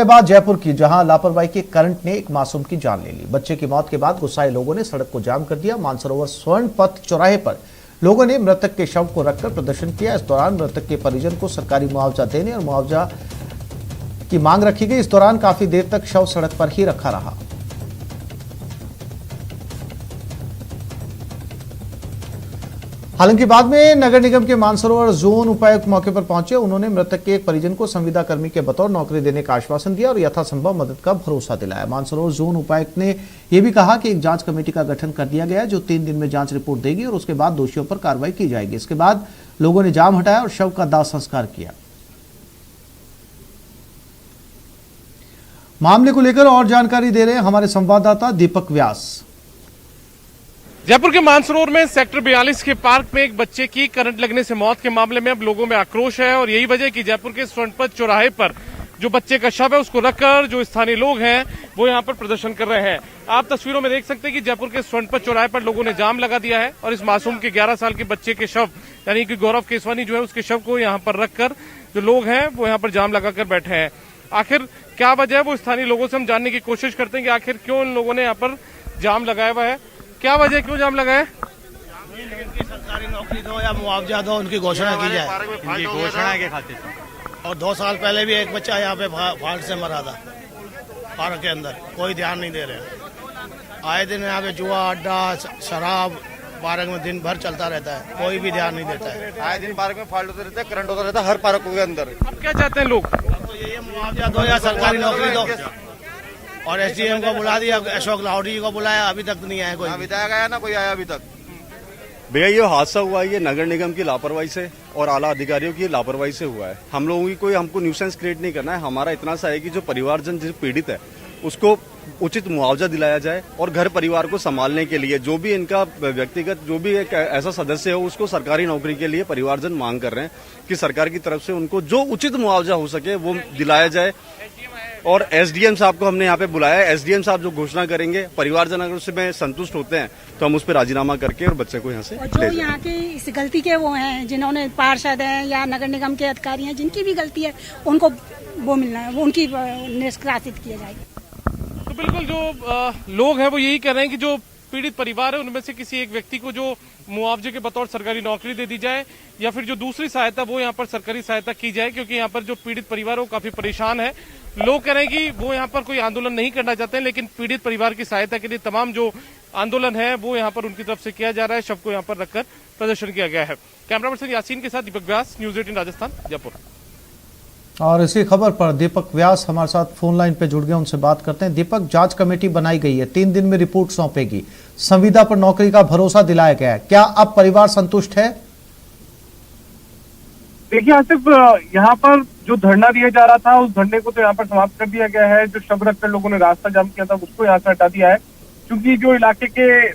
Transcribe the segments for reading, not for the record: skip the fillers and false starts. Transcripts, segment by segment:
के बाद जयपुर की जहां लापरवाही के करंट ने एक मासूम की जान ले ली। बच्चे की मौत के बाद गुस्साए लोगों ने सड़क को जाम कर दिया। मानसरोवर स्वर्ण पथ चौराहे पर लोगों ने मृतक के शव को रखकर प्रदर्शन किया। इस दौरान मृतक के परिजन को सरकारी मुआवजा देने और मुआवजा की मांग रखी गई। इस दौरान काफी देर तक शव सड़क पर ही रखा रहा। हालांकि बाद में नगर निगम के मानसरोवर जोन उपायुक्त मौके पर पहुंचे। उन्होंने मृतक के एक परिजन को संविदा कर्मी के बतौर नौकरी देने का आश्वासन दिया और यथासंभव मदद का भरोसा दिलाया। मानसरोवर जोन उपायुक्त ने यह भी कहा कि एक जांच कमेटी का गठन कर दिया गया है, जो 3 दिन में जांच रिपोर्ट देगी और उसके बाद दोषियों पर कार्रवाई की जाएगी। इसके बाद लोगों ने जाम हटाया और शव का दाह संस्कार किया। मामले को लेकर और जानकारी दे रहे हैं हमारे संवाददाता दीपक व्यास। जयपुर के मानसरोवर में सेक्टर 42 के पार्क में एक बच्चे की करंट लगने से मौत के मामले में अब लोगों में आक्रोश है और यही वजह कि जयपुर के स्वर्णपथ चौराहे पर जो बच्चे का शव है उसको रखकर जो स्थानीय लोग हैं वो यहां पर प्रदर्शन कर रहे हैं। आप तस्वीरों में देख सकते हैं कि जयपुर के स्वर्णपथ चौराहे पर लोगों ने जाम लगा दिया है और इस मासूम के 11 साल के बच्चे के शव यानी कि गौरव केसवानी जो है उसके शव को यहाँ पर रखकर जो लोग हैं वो यहाँ पर जाम लगाकर बैठे हैं। आखिर क्या वजह है वो स्थानीय लोगों से हम जानने की कोशिश करते हैं कि आखिर क्यों इन लोगों ने यहाँ पर जाम लगाया हुआ है, क्या वजह, क्यों जाम लगाए? सरकारी नौकरी दो या मुआवजा दो, उनकी घोषणा की जाए। इनकी घोषणा के खातिर। और 2 साल पहले भी एक बच्चा यहाँ पे फाल्ट से मरा था पार्क के अंदर, कोई ध्यान नहीं दे रहे। आए दिन यहाँ पे जुआ अड्डा शराब पार्क में दिन भर चलता रहता है, कोई भी ध्यान नहीं देता है। आए दिन पार्क में फाल्ट होते रहता है, करंट होता रहता है हर पार्क के अंदर। अब क्या चाहते हैं लोग? तो ये मुआवजा दो या सरकारी नौकरी दो। और एसडीएम को बुला दिया, अशोक लाहौरी को बुलाया, अभी तक नहीं आया कोई। विधायक आया ना, कोई आया अभी तक। भैया ये हादसा हुआ है, ये नगर निगम की लापरवाही से और आला अधिकारियों की लापरवाही से हुआ है। हम लोगों की कोई हमको न्यूसेंस क्रिएट नहीं करना है। हमारा इतना सा है कि जो परिवारजन जो पीड़ित है उसको उचित मुआवजा दिलाया जाए और घर परिवार को संभालने के लिए जो भी इनका व्यक्तिगत जो भी एक ऐसा सदस्य हो उसको सरकारी नौकरी के लिए परिवारजन मांग कर रहे हैं कि सरकार की तरफ से उनको जो उचित मुआवजा हो सके वो दिलाया जाए। और एसडीएम साहब को हमने यहाँ पे बुलाया है। एसडीएम साहब जो घोषणा करेंगे, परिवारजन अगर उसमें संतुष्ट होते हैं तो हम उस पर राजीनामा करके और बच्चे को यहाँ से जो यहाँ की इस गलती के वो हैं जिन्होंने पार्षद हैं या नगर निगम के अधिकारी हैं जिनकी भी गलती है उनको वो मिलना है, वो उनकी निष्कासित किया जाएगी। तो बिल्कुल जो लोग हैं वो यही कह रहे हैं कि जो पीड़ित परिवार है उनमें से किसी एक व्यक्ति को जो मुआवजे के बतौर सरकारी नौकरी दे दी जाए या फिर जो दूसरी सहायता वो यहाँ पर सरकारी सहायता की जाए, क्योंकि यहाँ पर जो पीड़ित परिवार है वो काफी परेशान है। लोग कह रहे हैं कि वो यहाँ पर कोई आंदोलन नहीं करना चाहते हैं, लेकिन पीड़ित परिवार की सहायता के लिए तमाम जो आंदोलन है वो यहाँ पर उनकी तरफ से किया जा रहा है। शव को यहाँ पर रखकर प्रदर्शन किया गया है। कैमरा पर्सन यासीन के साथ दीपक व्यास, न्यूज 18 राजस्थान, जयपुर। और इसी खबर पर दीपक व्यास हमारे साथ फोन लाइन पे जुड़ गए, उनसे बात करते हैं। दीपक, जांच कमेटी बनाई गई है, 3 दिन में रिपोर्ट सौंपेगी, संविदा पर नौकरी का भरोसा दिलाया गया है, क्या अब परिवार संतुष्ट है? देखिए आसिफ, यहाँ पर जो धरना दिया जा रहा था उस धरने को तो यहाँ पर समाप्त कर दिया गया है। जो शव रखकर लोगों ने रास्ता जाम किया था उसको यहाँ से हटा दिया है, क्योंकि जो इलाके के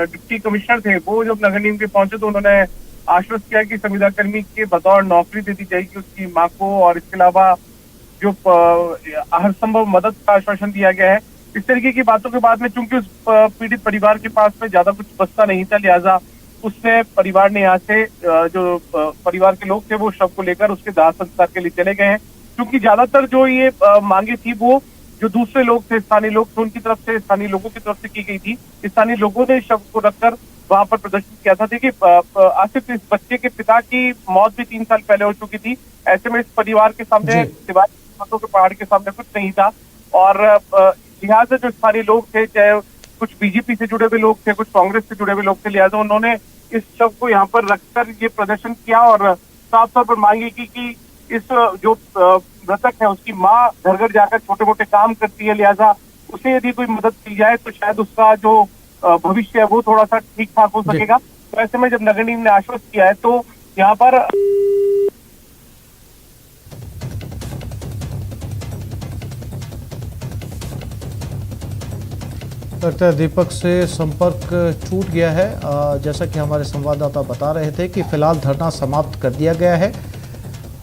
डिप्टी कमिश्नर थे वो जब नगर निगम के पहुंचे तो उन्होंने आश्वस्त किया कि संविदा कर्मी के बतौर नौकरी दे दी जाएगी उसकी मां को, और इसके अलावा जो हर संभव मदद का आश्वासन दिया गया है। इस तरीके की बातों के बाद में चूंकि उस पीड़ित परिवार के पास में ज्यादा कुछ बचता नहीं था, लिहाजा उसने परिवार ने यहाँ से जो परिवार के लोग थे वो शव को लेकर उसके दाह संस्कार के लिए चले गए हैं। क्योंकि ज्यादातर जो ये मांगे थी वो जो दूसरे लोग थे, स्थानीय लोग थे, उनकी तरफ से, स्थानीय लोगों की तरफ से की गई थी। स्थानीय लोगों ने शव को रखकर वहां पर प्रदर्शन किया था। देखिए आसिफ, इस बच्चे के पिता की मौत भी 3 साल पहले हो चुकी थी। ऐसे में इस परिवार के सामने सिवाय के पहाड़ के सामने कुछ नहीं था, और लिहाजा जो स्थानीय लोग थे, चाहे कुछ बीजेपी से जुड़े हुए लोग थे, कुछ कांग्रेस से जुड़े हुए लोग थे, लिहाजा उन्होंने इस शव को यहाँ पर रखकर ये प्रदर्शन किया और साफ तौर पर मांगी की इस जो मृतक है उसकी माँ घर घर जाकर छोटे मोटे काम करती है, लिहाजा उसे यदि कोई मदद की जाए तो शायद उसका जो भविष्य है वो थोड़ा सा ठीक ठाक हो सकेगा। तो ऐसे में जब नगर निगम ने आश्वस्त किया है तो यहाँ पर लगता है दीपक से संपर्क टूट गया है। जैसा कि हमारे संवाददाता बता रहे थे कि फिलहाल धरना समाप्त कर दिया गया है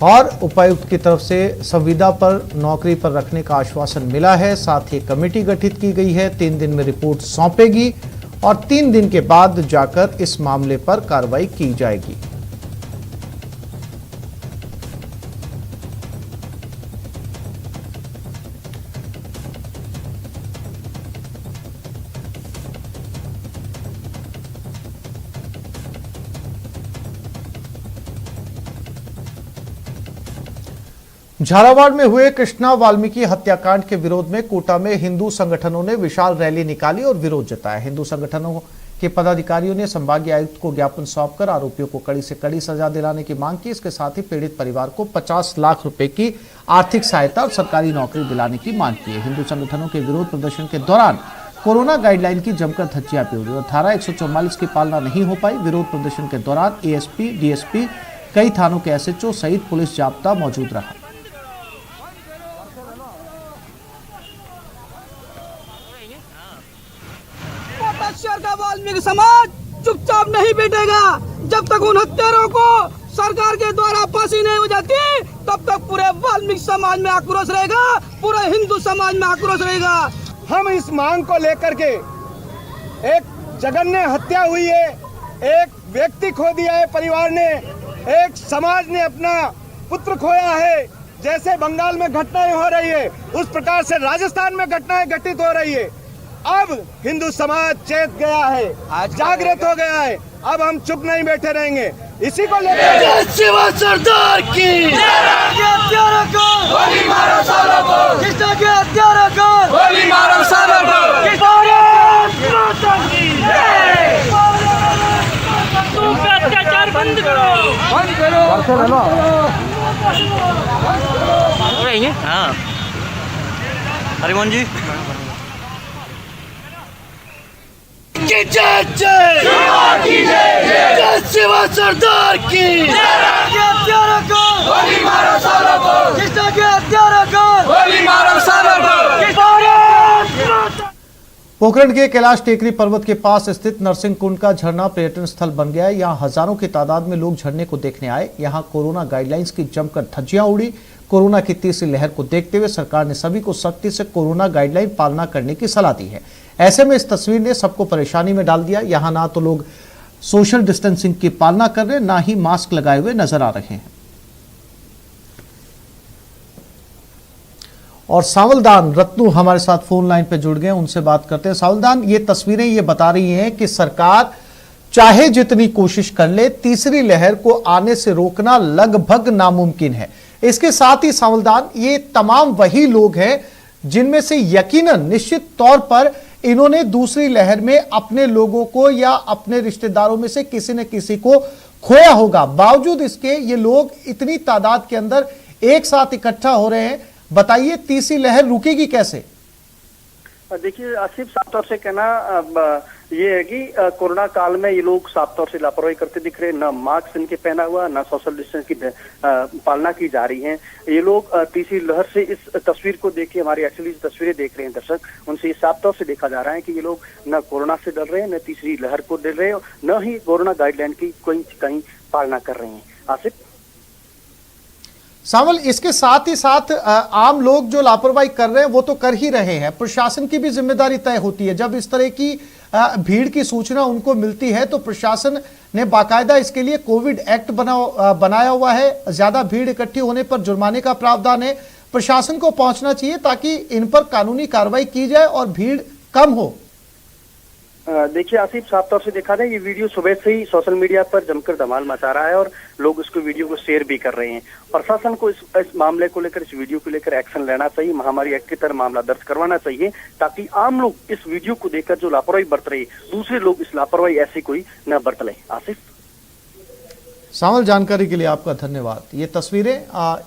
और उपायुक्त की तरफ से संविदा पर नौकरी पर रखने का आश्वासन मिला है। साथ ही कमेटी गठित की गई है, 3 दिन में रिपोर्ट सौंपेगी और 3 दिन के बाद जाकर इस मामले पर कार्रवाई की जाएगी। झालावाड़ में हुए कृष्णा वाल्मीकि हत्याकांड के विरोध में कोटा में हिंदू संगठनों ने विशाल रैली निकाली और विरोध जताया। हिंदू संगठनों के पदाधिकारियों ने संभागीय आयुक्त को ज्ञापन सौंपकर आरोपियों को कड़ी से कड़ी सजा दिलाने की मांग की। इसके साथ ही पीड़ित परिवार को 50 लाख रुपए की आर्थिक सहायता और सरकारी नौकरी दिलाने की मांग की है। हिंदू संगठनों के विरोध प्रदर्शन के दौरान कोरोना गाइडलाइन की जमकर धज्जियां भी उड़ी और धारा 144 की पालना नहीं हो पाई। विरोध प्रदर्शन के दौरान एएसपी, डीएसपी, कई थानों के एसएचओ सहित पुलिस जाब्ता मौजूद रहा। शहर का वाल्मीकि समाज चुपचाप नहीं बैठेगा जब तक उन हत्यारों को सरकार के द्वारा फांसी नहीं हो जाती, तब तक पूरे वाल्मीकि समाज में आक्रोश रहेगा, पूरे हिंदू समाज में आक्रोश रहेगा। हम इस मांग को लेकर के, एक जघन्य हत्या हुई है, एक व्यक्ति खो दिया है परिवार ने, एक समाज ने अपना पुत्र खोया है। जैसे बंगाल में घटनाएं हो रही है उस प्रकार से राजस्थान में घटनाएं घटित हो रही है। अब हिंदू समाज चेत गया है, जागृत हो गया है। अब हम चुप नहीं बैठे रहेंगे। इसी को लेकर शिवा सरदार की हत्यारों को गोली मारो, सालों को कृष्णा के हत्यारों को गोली मारो, सालों को अत्याचार बंद करो, बंद करो। हाँ हरिमोहन जी की जय जय शिवा सरदार की हत्यारों को गोली मारो, सालों को कृष्णा के हत्यारों को गोली मारो, सालों को। पोखरण के कैलाश टेकरी पर्वत के पास स्थित नरसिंह कुंड का झरना पर्यटन स्थल बन गया है। यहाँ हजारों की तादाद में लोग झरने को देखने आए। यहाँ कोरोना गाइडलाइंस की जमकर धज्जियां उड़ी। कोरोना की तीसरी लहर को देखते हुए सरकार ने सभी को सख्ती से कोरोना गाइडलाइन पालना करने की सलाह दी है। ऐसे में इस तस्वीर ने सबको परेशानी में डाल दिया। यहाँ ना तो लोग सोशल डिस्टेंसिंग की पालना कर रहे, ना ही मास्क लगाए हुए नजर आ रहे हैं। और सावलदान रत्नू हमारे साथ फोन लाइन पे जुड़ गए, उनसे बात करते हैं। सावलदान, ये तस्वीरें ये बता रही हैं कि सरकार चाहे जितनी कोशिश कर ले, तीसरी लहर को आने से रोकना लगभग नामुमकिन है। इसके साथ ही सावलदान, ये तमाम वही लोग हैं जिनमें से यकीनन निश्चित तौर पर इन्होंने दूसरी लहर में अपने लोगों को या अपने रिश्तेदारों में से किसी न किसी को खोया होगा। बावजूद इसके ये लोग इतनी तादाद के अंदर एक साथ इकट्ठा हो रहे हैं। बताइए, तीसरी लहर रुकेगी कैसे? देखिए आसिफ, साफ तौर से कहना ये है कि कोरोना काल में ये लोग साफ तौर से लापरवाही करते दिख रहे हैं। न मास्क इनके पहना हुआ, न सोशल डिस्टेंस की पालना की जा रही है। ये लोग तीसरी लहर से इस तस्वीर को देख के, हमारी एक्चुअली तस्वीरें देख रहे हैं दर्शक, उनसे ये साफ तौर से देखा जा रहा है कि ये लोग न कोरोना से डर रहे हैं, न तीसरी लहर को डर रहे हैं, न ही कोरोना गाइडलाइन की कोई कहीं पालना कर रहे हैं। आसिफ सावल, इसके साथ ही साथ आम लोग जो लापरवाही कर रहे हैं वो तो कर ही रहे हैं, प्रशासन की भी जिम्मेदारी तय होती है। जब इस तरह की भीड़ की सूचना उनको मिलती है तो प्रशासन ने बाकायदा इसके लिए कोविड एक्ट बनाया हुआ है। ज्यादा भीड़ इकट्ठी होने पर जुर्माने का प्रावधान है। प्रशासन को पहुंचना चाहिए ताकि इन पर कानूनी कार्रवाई की जाए और भीड़ कम हो। देखिए आसिफ, साफ तौर से देखा जाए, ये वीडियो सुबह से ही सोशल मीडिया पर जमकर धमाल मचा रहा है और लोग इसको वीडियो को शेयर भी कर रहे हैं। प्रशासन को इस मामले को लेकर, इस वीडियो को लेकर एक्शन लेना चाहिए। महामारी एक्ट की तरह मामला दर्ज करवाना चाहिए ताकि आम लोग इस वीडियो को देखकर जो लापरवाही बरत रहे, दूसरे लोग इस लापरवाही ऐसी कोई न बरत ले। आसिफ, सावल, जानकारी के लिए आपका धन्यवाद। ये तस्वीरें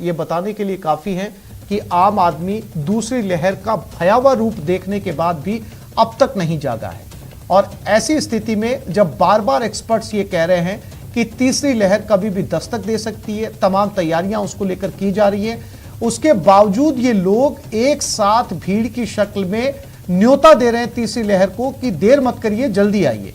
ये बताने के लिए काफी हैं कि आम आदमी दूसरी लहर का भयावह रूप देखने के बाद भी अब तक नहीं जागा है। और ऐसी स्थिति में जब बार बार एक्सपर्ट्स ये कह रहे हैं कि तीसरी लहर कभी भी दस्तक दे सकती है, तमाम तैयारियां उसको लेकर की जा रही हैं, उसके बावजूद ये लोग एक साथ भीड़ की शक्ल में न्योता दे रहे हैं तीसरी लहर को कि देर मत करिए, जल्दी आइए।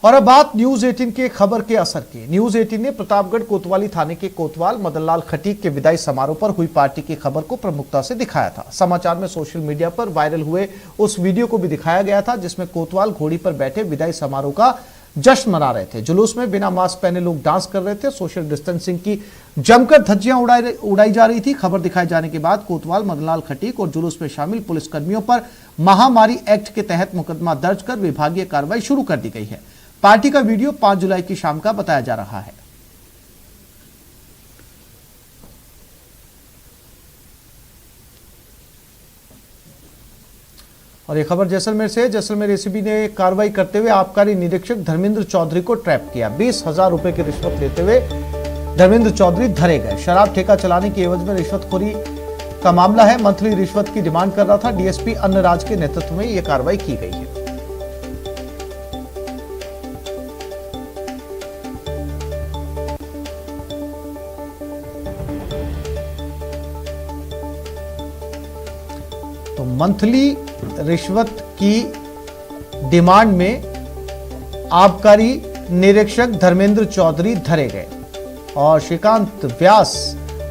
और अब बात न्यूज 18 के खबर के असर की। न्यूज 18 ने प्रतापगढ़ कोतवाली थाने के कोतवाल मदनलाल खटीक के विदाई समारोह पर हुई पार्टी की खबर को प्रमुखता से दिखाया था। समाचार में सोशल मीडिया पर वायरल हुए उस वीडियो को भी दिखाया गया था जिसमें कोतवाल घोड़ी पर बैठे विदाई समारोह का जश्न मना रहे थे। जुलूस में बिना मास्क पहने लोग डांस कर रहे थे। सोशल डिस्टेंसिंग की जमकर धज्जियां उड़ाई जा रही थी। खबर दिखाए जाने के बाद कोतवाल मदनलाल खटीक और जुलूस में शामिल पुलिसकर्मियों पर महामारी एक्ट के तहत मुकदमा दर्ज कर विभागीय कार्रवाई शुरू कर दी गई है। पार्टी का वीडियो 5 जुलाई की शाम का बताया जा रहा है। और ये खबर जैसलमेर से। जैसलमेर एसीबी ने कार्रवाई करते हुए आबकारी निरीक्षक धर्मेंद्र चौधरी को ट्रैप किया। 20,000 रुपए की रिश्वत लेते हुए धर्मेंद्र चौधरी धरे गए। शराब ठेका चलाने की एवज में रिश्वतखोरी का मामला है। मंथली रिश्वत की डिमांड कर रहा था। डीएसपी अन्नराज के नेतृत्व में यह कार्रवाई की गई है। तो मंथली रिश्वत की डिमांड में आबकारी निरीक्षक धर्मेंद्र चौधरी धरे गए। और श्रीकांत व्यास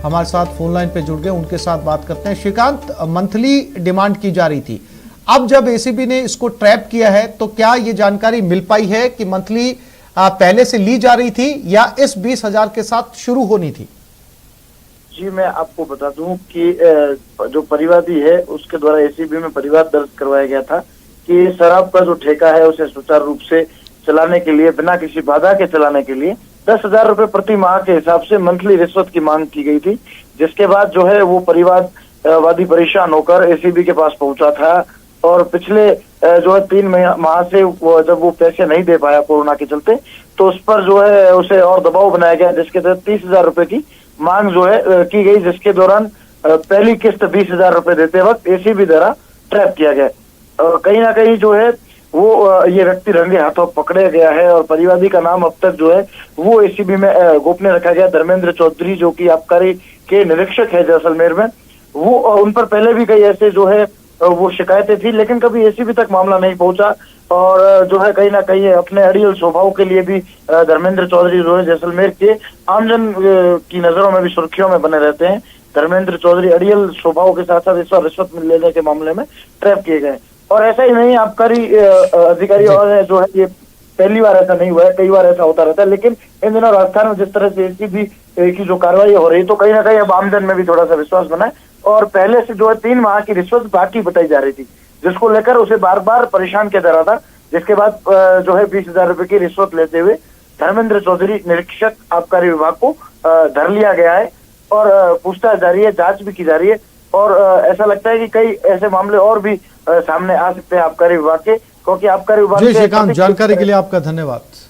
हमारे साथ फोन लाइन पे जुड़ गए, उनके साथ बात करते हैं। श्रीकांत, मंथली डिमांड की जा रही थी, अब जब एसीबी ने इसको ट्रैप किया है तो क्या ये जानकारी मिल पाई है कि मंथली पहले से ली जा रही थी या इस 20,000 के साथ शुरू होनी थी? जी, मैं आपको बता दूं कि जो परिवादी है उसके द्वारा एसीबी में परिवाद दर्ज करवाया गया था कि शराब का जो ठेका है उसे सुचारू रूप से चलाने के लिए, बिना किसी बाधा के चलाने के लिए 10,000 रुपए प्रति माह के हिसाब से मंथली रिश्वत की मांग की गई थी। जिसके बाद जो है वो परिवादी परेशान होकर एसीबी के पास पहुंचा था और पिछले जो है 3 माह से जब वो पैसे नहीं दे पाया कोरोना के चलते, तो उस पर जो है उसे और दबाव बनाया गया, जिसके तहत 30,000 रुपए की मांग जो है की गई, जिसके दौरान पहली किस्त 20,000 रुपए देते वक्त एसीबी द्वारा ट्रैप किया गया। कहीं ना कहीं जो है वो ये व्यक्ति रंगे हाथों पकड़े गया है और परिवादी का नाम अब तक जो है वो एसीबी में गोपनीय रखा गया। धर्मेंद्र चौधरी जो कि आबकारी के निरीक्षक है जैसलमेर में, वो उन पर पहले भी कई ऐसे जो है वो शिकायतें थी, लेकिन कभी एसीबी तक मामला नहीं पहुंचा। और जो है कहीं ना कहीं अपने अड़ियल स्वभाव के लिए भी धर्मेंद्र चौधरी जो है जैसलमेर के आमजन की नजरों में भी सुर्खियों में बने रहते हैं। धर्मेंद्र चौधरी अड़ियल स्वभाव के साथ साथ इस बार रिश्वत लेने के मामले में ट्रैप किए गए। और ऐसा ही नहीं, आबकारी अधिकारी और जो है ये पहली बार ऐसा नहीं हुआ है, कई बार ऐसा होता रहता है, लेकिन इन दिनों राजस्थान में जिस तरह से एसीबी की जो कार्रवाई हो रही है, तो कहीं ना कहीं अब आमजन में भी थोड़ा सा विश्वास बना है। और पहले से जो है 3 माह की रिश्वत बाकी बताई जा रही थी, जिसको लेकर उसे बार बार परेशान किया जा रहा था। जिसके बाद जो है 20,000 रुपए की रिश्वत लेते हुए धर्मेंद्र चौधरी निरीक्षक आबकारी विभाग को धर लिया गया है और पूछताछ जारी है, जांच भी की जा रही है। और ऐसा लगता है कि कई ऐसे मामले और भी सामने आ सकते हैं आबकारी विभाग के, क्योंकि आबकारी विभाग जी श्रीकांत, जानकारी के लिए आपका धन्यवाद।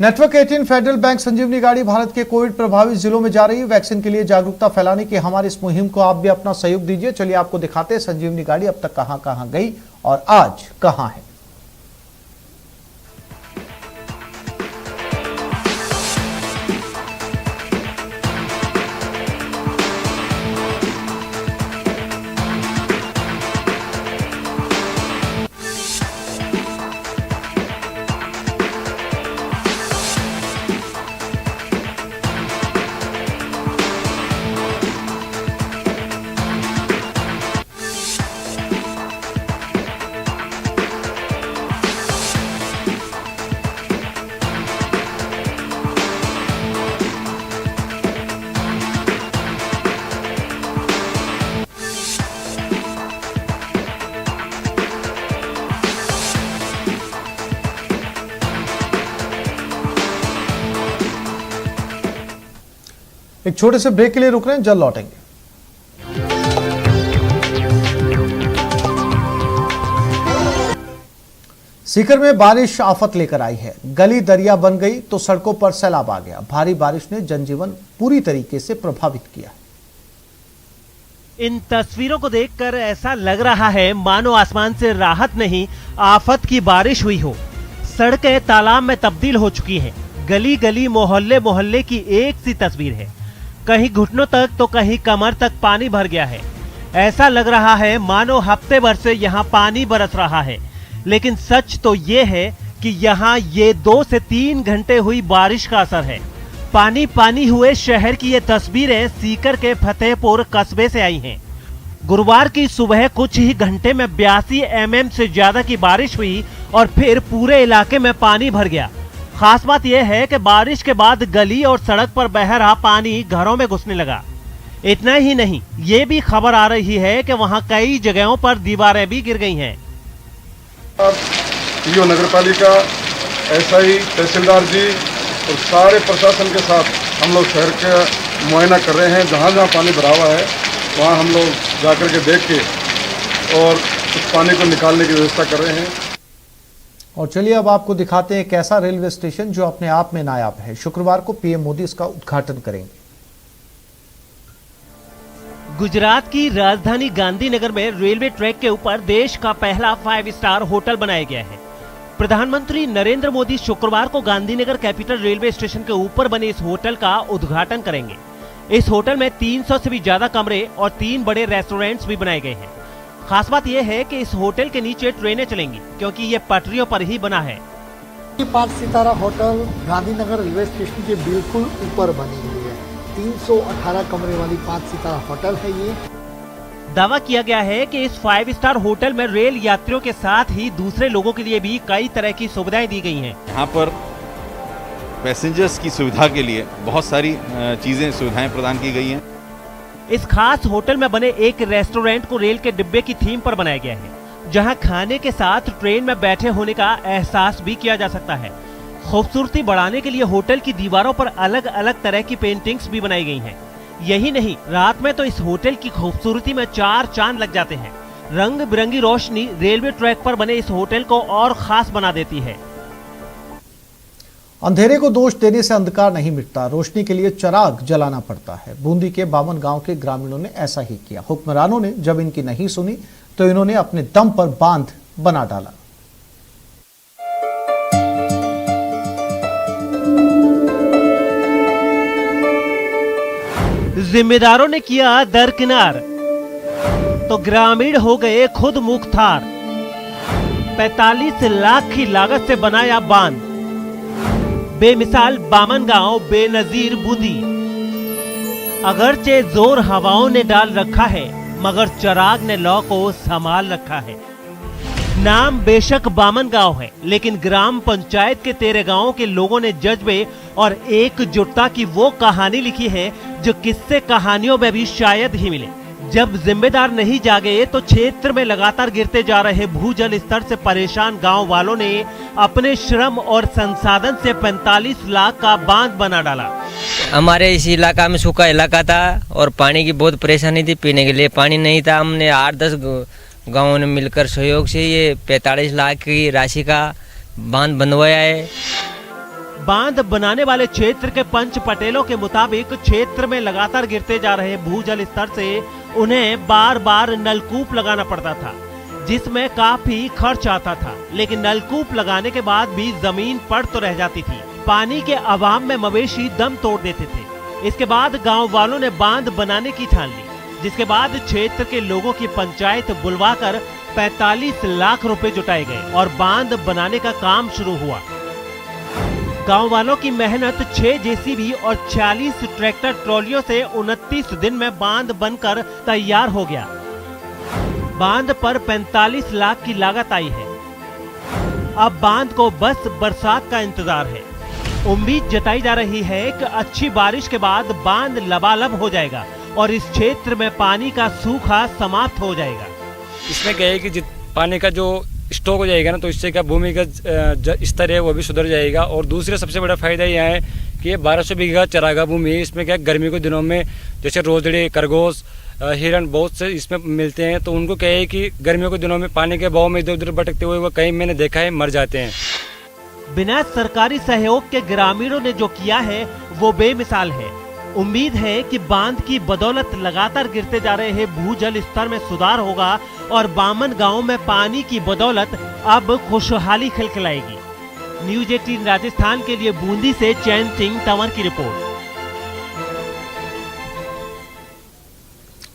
नेटवर्क 18 फेडरल बैंक संजीवनी गाड़ी भारत के कोविड प्रभावित जिलों में जा रही है। वैक्सीन के लिए जागरूकता फैलाने की हमारी इस मुहिम को आप भी अपना सहयोग दीजिए। चलिए आपको दिखाते हैं संजीवनी गाड़ी अब तक कहां कहां गई और आज कहां है। एक छोटे से ब्रेक के लिए रुक रहे हैं, जल्द लौटेंगे। सीकर में बारिश आफत लेकर आई है। गली दरिया बन गई तो सड़कों पर सैलाब आ गया। भारी बारिश ने जनजीवन पूरी तरीके से प्रभावित किया। इन तस्वीरों को देखकर ऐसा लग रहा है मानो आसमान से राहत नहीं, आफत की बारिश हुई हो। सड़कें तालाब में तब्दील हो चुकी हैं। गली गली मोहल्ले मोहल्ले की एक सी तस्वीर है। कहीं घुटनों तक तो कहीं कमर तक पानी भर गया है। ऐसा लग रहा है मानो हफ्ते भर से यहाँ पानी बरस रहा है। लेकिन सच तो ये है कि यहाँ ये 2 से 3 घंटे हुई बारिश का असर है। पानी पानी हुए शहर की ये तस्वीरें सीकर के फतेहपुर कस्बे से आई हैं। गुरुवार की सुबह कुछ ही घंटे में 82 mm से ज्यादा की बारिश हुई और फिर पूरे इलाके में पानी भर गया। खास बात यह है कि बारिश के बाद गली और सड़क पर बह रहा पानी घरों में घुसने लगा। इतना ही नहीं, ये भी खबर आ रही है कि वहां कई जगहों पर दीवारें भी गिर गई हैं। पीओ नगर पालिका, एसआई, तहसीलदार जी और सारे प्रशासन के साथ हम लोग शहर का मुआयना कर रहे हैं। जहाँ जहाँ पानी भरा हुआ है वहाँ हम लोग जाकर के देख के और उस पानी को निकालने की व्यवस्था कर रहे हैं। और चलिए अब आपको दिखाते हैं एक ऐसा रेलवे स्टेशन जो अपने आप में नायाब है। शुक्रवार को पीएम मोदी इसका उद्घाटन करेंगे। गुजरात की राजधानी गांधीनगर में रेलवे ट्रैक के ऊपर देश का पहला 5 स्टार होटल बनाया गया है। प्रधानमंत्री नरेंद्र मोदी शुक्रवार को गांधीनगर कैपिटल रेलवे स्टेशन के ऊपर बने इस होटल का उद्घाटन करेंगे। इस होटल में 300 से भी ज्यादा कमरे और 3 बड़े रेस्टोरेंट्स भी बनाए गए हैं। खास बात यह है कि इस होटल के नीचे ट्रेनें चलेंगी क्योंकि ये पटरियों पर ही बना है। 5 सितारा होटल गांधीनगर रेलवे स्टेशन के बिल्कुल ऊपर बनी हुई है। 318 कमरे वाली 5 सितारा होटल है ये। दावा किया गया है कि इस 5 स्टार होटल में रेल यात्रियों के साथ ही दूसरे लोगों के लिए भी कई तरह की सुविधाएं दी गई हैं। यहाँ पर पैसेंजर्स की सुविधा के लिए बहुत सारी सुविधाएं प्रदान की गई हैं। इस खास होटल में बने एक रेस्टोरेंट को रेल के डिब्बे की थीम पर बनाया गया है, जहां खाने के साथ ट्रेन में बैठे होने का एहसास भी किया जा सकता है। खूबसूरती बढ़ाने के लिए होटल की दीवारों पर अलग अलग तरह की पेंटिंग्स भी बनाई गई हैं। यही नहीं, रात में तो इस होटल की खूबसूरती में 4 चांद लग जाते हैं। रंग बिरंगी रोशनी रेलवे ट्रैक पर बने इस होटल को और खास बना देती है। अंधेरे को दोष देने से अंधकार नहीं मिटता, रोशनी के लिए चिराग जलाना पड़ता है। बूंदी के बामन गांव के ग्रामीणों ने ऐसा ही किया। हुक्मरानों ने जब इनकी नहीं सुनी तो इन्होंने अपने दम पर बांध बना डाला। जिम्मेदारों ने किया दरकिनार तो ग्रामीण हो गए खुद मुख्तार। 45 लाख की लागत से बनाया बांध, बेमिसाल बामन गांव बेनजीर बूंदी। अगरचे जोर हवाओं ने डाल रखा है मगर चिराग ने लौ को संभाल रखा है। नाम बेशक बामन गांव है लेकिन ग्राम पंचायत के 13 गांवों के लोगों ने जज्बे और एकजुटता की वो कहानी लिखी है जो किस्से कहानियों में भी शायद ही मिले। जब जिम्मेदार नहीं जागे तो क्षेत्र में लगातार गिरते जा रहे भूजल स्तर से परेशान गांव वालों ने अपने श्रम और संसाधन से 45 लाख का बांध बना डाला। हमारे इस इलाका में सूखा इलाका था और पानी की बहुत परेशानी थी, पीने के लिए पानी नहीं था। हमने 8-10 गांवों ने मिलकर सहयोग से ये 45 लाख की राशि का बांध बनवाया है। बांध बनाने वाले क्षेत्र के पंच पटेलों के मुताबिक क्षेत्र में लगातार गिरते जा रहे भूजल स्तर से उन्हें बार बार नलकूप लगाना पड़ता था, जिसमें काफी खर्च आता था। लेकिन नलकूप लगाने के बाद भी जमीन पड़ तो रह जाती थी। पानी के अभाव में मवेशी दम तोड़ देते थे। इसके बाद गांव वालों ने बांध बनाने की ठान ली, जिसके बाद क्षेत्र के लोगों की पंचायत बुलवाकर 45 लाख रुपए जुटाए गए और बांध बनाने का काम शुरू हुआ। गांव वालों की मेहनत 6 जेसीबी और 46 ट्रैक्टर ट्रॉलियों से 29 दिन में बांध बनकर तैयार हो गया। बांध पर 45 लाख की लागत आई है। अब बांध को बस बरसात का इंतजार है। उम्मीद जताई जा रही है कि अच्छी बारिश के बाद बांध लबालब हो जाएगा और इस क्षेत्र में पानी का सूखा समाप्त हो जाएगा। इसमें क्या है कि पानी का जो स्टॉक हो जाएगा ना, तो इससे क्या भूमि का स्तर है वो भी सुधर जाएगा। और दूसरा सबसे बड़ा फायदा यह है कि 1200 बीघा चरागा भूमि है। इसमें क्या गर्मी के दिनों में जैसे रोजड़े, खरगोश, हिरण बहुत से इसमें मिलते हैं, तो उनको क्या है कि गर्मियों के दिनों में पानी के बहाव में इधर उधर भटकते हुए वो कहीं मैंने देखा है मर जाते हैं। बिना सरकारी सहयोग के ग्रामीणों ने जो किया है वो बेमिसाल है। उम्मीद है कि बांध की बदौलत लगातार गिरते जा रहे भूजल स्तर में सुधार होगा और बामन गांव में पानी की बदौलत अब खुशहाली खिलखिलाएगी। न्यूज़ 18 राजस्थान के लिए बूंदी से चैन सिंह तंवर की रिपोर्ट।